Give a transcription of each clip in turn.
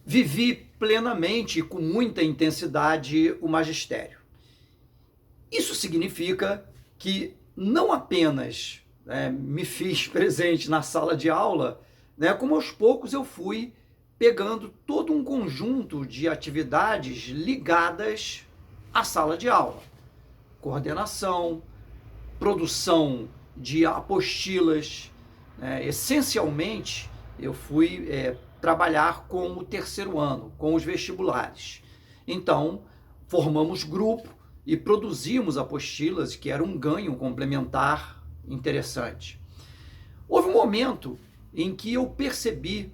vivi plenamente e com muita intensidade o magistério. Isso significa que não apenas me fiz presente na sala de aula, como aos poucos eu fui pegando todo um conjunto de atividades ligadas à sala de aula. Coordenação, produção de apostilas. Essencialmente, eu fui trabalhar com o terceiro ano, com os vestibulares. Então, formamos grupo e produzimos apostilas, que era um ganho complementar interessante. Houve um momento em que eu percebi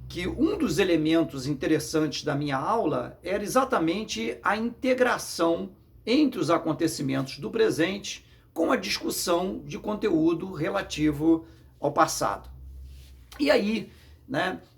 que um dos elementos interessantes da minha aula era exatamente a integração entre os acontecimentos do presente com a discussão de conteúdo relativo ao passado. E aí,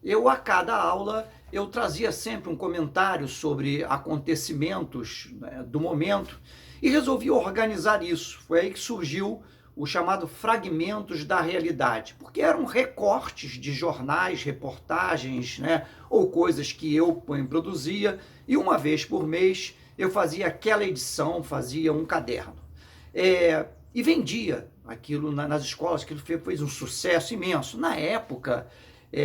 eu a cada aula eu trazia sempre um comentário sobre acontecimentos do momento e resolvi organizar isso. Foi aí que surgiu o chamado Fragmentos da Realidade, porque eram recortes de jornais, reportagens, ou coisas que eu produzia, e uma vez por mês eu fazia aquela edição, fazia um caderno. E vendia aquilo nas escolas, aquilo fez um sucesso imenso. Na época,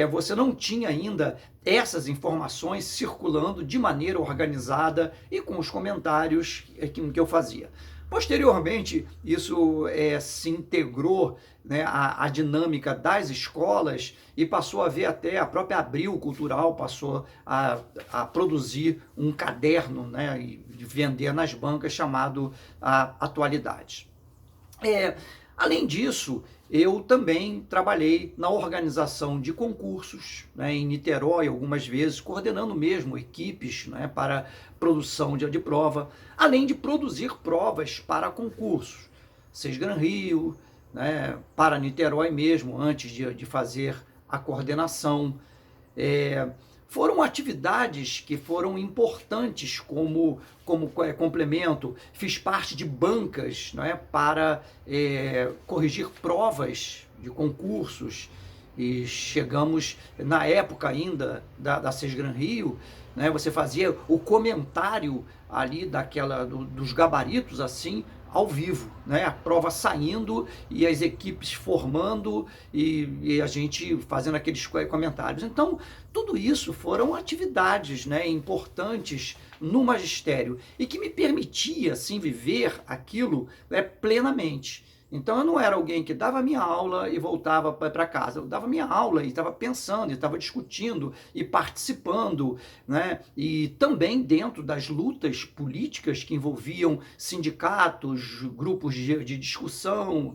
você não tinha ainda essas informações circulando de maneira organizada e com os comentários que eu fazia. Posteriormente, isso se integrou à dinâmica das escolas e passou a ver até a própria Abril Cultural passou a produzir um caderno e vender nas bancas chamado Atualidades. Além disso, eu também trabalhei na organização de concursos em Niterói, algumas vezes, coordenando mesmo equipes para produção de prova, além de produzir provas para concursos. Sesgran Rio, para Niterói mesmo, antes de fazer a coordenação. Foram atividades que foram importantes como complemento. Fiz parte de bancas para corrigir provas de concursos e chegamos, na época ainda da Sesgran Rio, você fazia o comentário ali dos gabaritos assim, ao vivo, a prova saindo e as equipes formando e a gente fazendo aqueles comentários. Então, tudo isso foram atividades importantes no magistério e que me permitia assim, viver aquilo plenamente. Então eu não era alguém que dava minha aula e voltava para casa. Eu dava minha aula e estava pensando, e estava discutindo e participando, e também dentro das lutas políticas que envolviam sindicatos, grupos de discussão,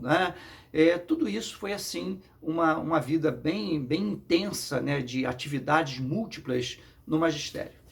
tudo isso foi assim uma vida bem intensa de atividades múltiplas no magistério.